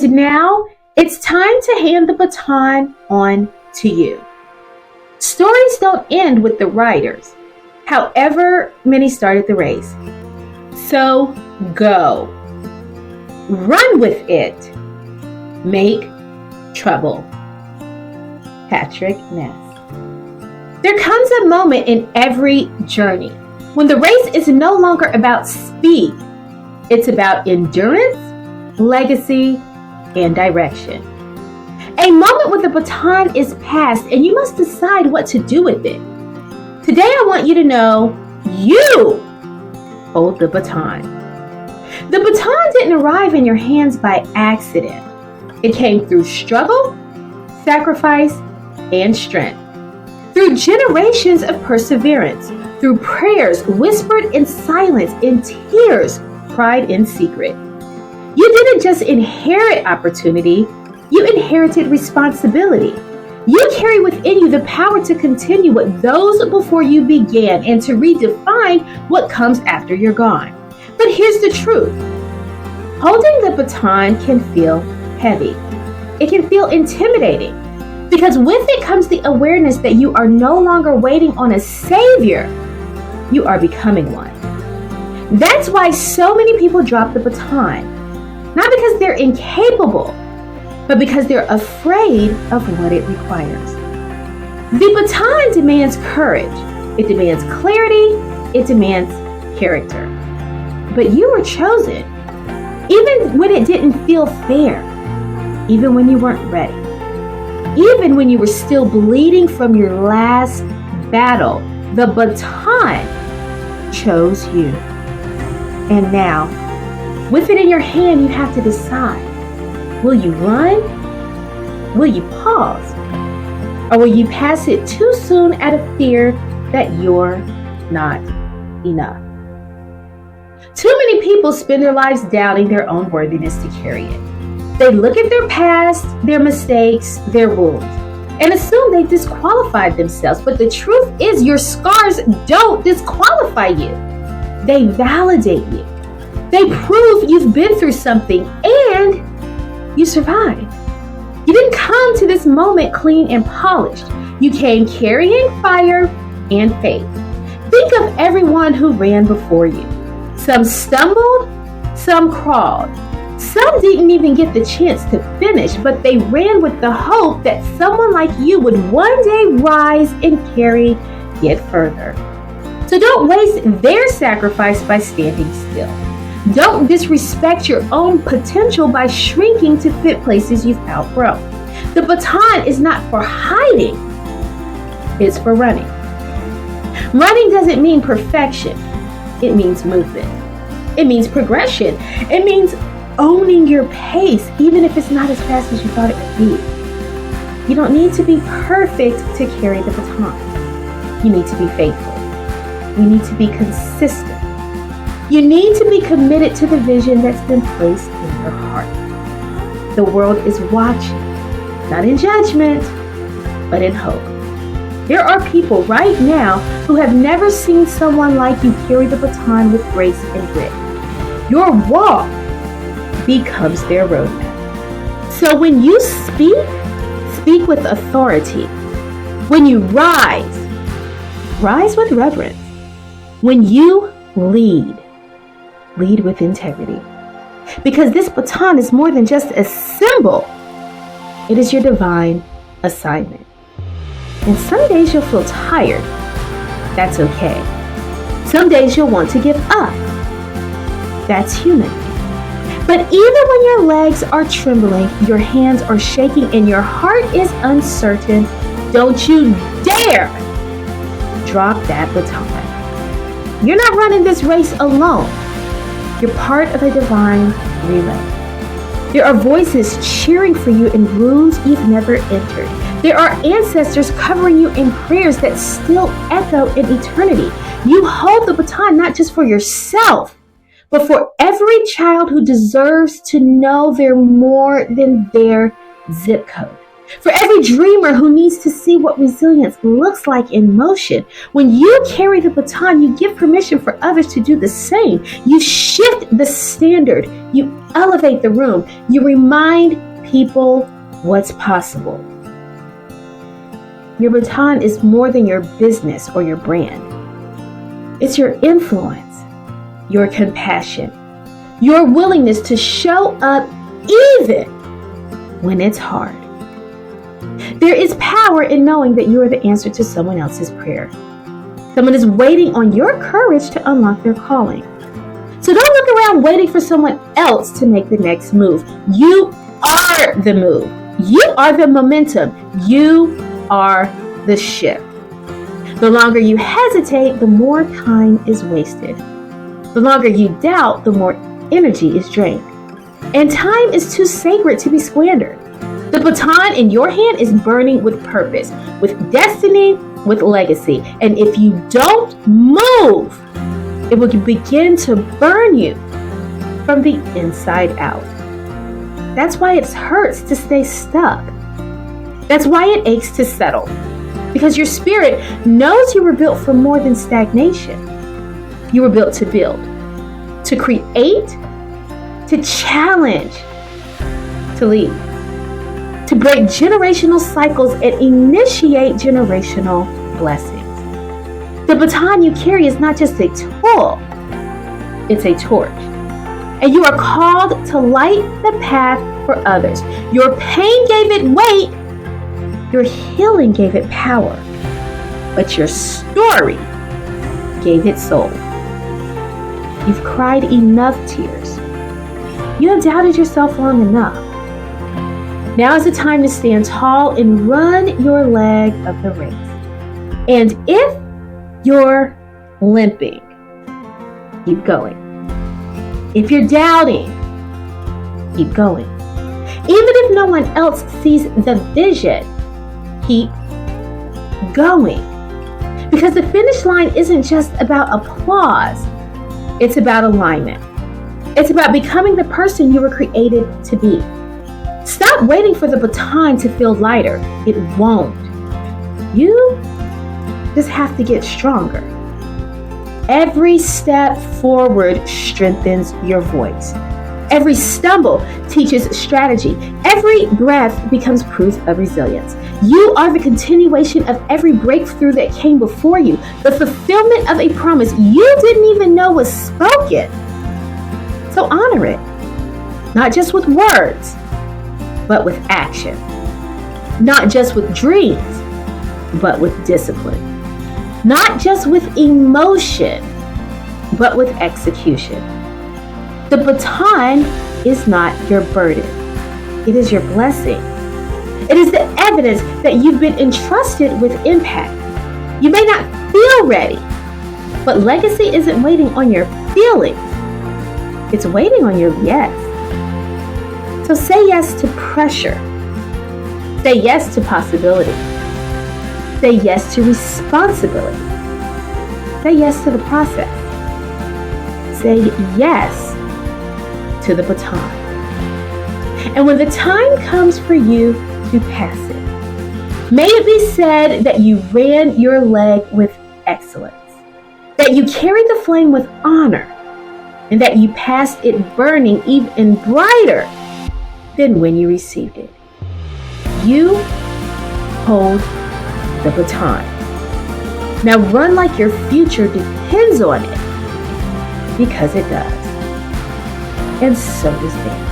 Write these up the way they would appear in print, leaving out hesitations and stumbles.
And now it's time to hand the baton on to you. Stories don't end with the riders, however many started the race. So go. Run with it. Make trouble. Patrick Ness. There comes a moment in every journey when the race is no longer about speed. It's about endurance, legacy, and direction. A moment when the baton is passed and you must decide what to do with it. Today I want you to know you hold the baton. The baton didn't arrive in your hands by accident. It came through struggle, sacrifice, and strength. Through generations of perseverance, through prayers whispered in silence, in tears cried in secret. You didn't just inherit opportunity, you inherited responsibility. You carry within you the power to continue what those before you began and to redefine what comes after you're gone. But here's the truth. Holding the baton can feel heavy. It can feel intimidating because with it comes the awareness that you are no longer waiting on a savior. You are becoming one. That's why so many people drop the baton. Not because they're incapable, but because they're afraid of what it requires. The baton demands courage. It demands clarity. It demands character. But you were chosen, even when it didn't feel fair, even when you weren't ready, even when you were still bleeding from your last battle. The baton chose you. And now, with it in your hand, you have to decide. Will you run? Will you pause? Or will you pass it too soon out of fear that you're not enough? Too many people spend their lives doubting their own worthiness to carry it. They look at their past, their mistakes, their wounds, and assume they disqualified themselves. But the truth is, your scars don't disqualify you. They validate you. They prove you've been through something and you survived. You didn't come to this moment clean and polished. You came carrying fire and faith. Think of everyone who ran before you. Some stumbled, some crawled. Some didn't even get the chance to finish, but they ran with the hope that someone like you would one day rise and carry it further. So don't waste their sacrifice by standing still. Don't disrespect your own potential by shrinking to fit places you've outgrown. The baton is not for hiding, it's for running. Running doesn't mean perfection, it means movement. It means progression. It means owning your pace, even if it's not as fast as you thought it would be. You don't need to be perfect to carry the baton. You need to be faithful. You need to be consistent. You need to be committed to the vision that's been placed in your heart. The world is watching, not in judgment, but in hope. There are people right now who have never seen someone like you carry the baton with grace and grit. Your walk becomes their roadmap. So when you speak with authority. When you rise with reverence. When you lead with integrity. Because this baton is more than just a symbol. It is your divine assignment. And some days you'll feel tired. That's okay. Some days you'll want to give up. That's human. But even when your legs are trembling, your hands are shaking, and your heart is uncertain, don't you dare drop that baton. You're not running this race alone. You're part of a divine relay. There are voices cheering for you in rooms you've never entered. There are ancestors covering you in prayers that still echo in eternity. You hold the baton not just for yourself, but for every child who deserves to know they're more than their zip code. For every dreamer who needs to see what resilience looks like in motion, when you carry the baton, you give permission for others to do the same. You shift the standard. You elevate the room. You remind people what's possible. Your baton is more than your business or your brand. It's your influence, your compassion, your willingness to show up even when it's hard. There is power in knowing that you are the answer to someone else's prayer. Someone is waiting on your courage to unlock their calling. So don't look around waiting for someone else to make the next move. You are the move. You are the momentum. You are the shift. The longer you hesitate, the more time is wasted. The longer you doubt, the more energy is drained. And time is too sacred to be squandered. The baton in your hand is burning with purpose, with destiny, with legacy. And if you don't move, it will begin to burn you from the inside out. That's why it hurts to stay stuck. That's why it aches to settle. Because your spirit knows you were built for more than stagnation. You were built to build, to create, to challenge, to lead, to break generational cycles and initiate generational blessings. The baton you carry is not just a tool, it's a torch. And you are called to light the path for others. Your pain gave it weight, your healing gave it power, but your story gave it soul. You've cried enough tears. You have doubted yourself long enough. Now is the time to stand tall and run your leg of the race. And if you're limping, keep going. If you're doubting, keep going. Even if no one else sees the vision, keep going. Because the finish line isn't just about applause, it's about alignment. It's about becoming the person you were created to be. Stop waiting for the baton to feel lighter. It won't. You just have to get stronger. Every step forward strengthens your voice. Every stumble teaches strategy. Every breath becomes proof of resilience. You are the continuation of every breakthrough that came before you, the fulfillment of a promise you didn't even know was spoken. So honor it, not just with words, but with action. Not just with dreams, but with discipline. Not just with emotion, but with execution. The baton is not your burden. It is your blessing. It is the evidence that you've been entrusted with impact. You may not feel ready, but legacy isn't waiting on your feelings. It's waiting on your yes. So say yes to pressure. Say yes to possibility. Say yes to responsibility. Say yes to the process. Say yes to the baton. And when the time comes for you to pass it, may it be said that you ran your leg with excellence, that you carried the flame with honor, and that you passed it burning even brighter than when you received it. You hold the baton. Now run like your future depends on it, because it does. And so does theirs.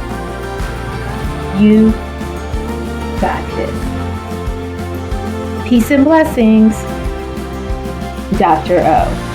You got this. Peace and blessings, Dr. O.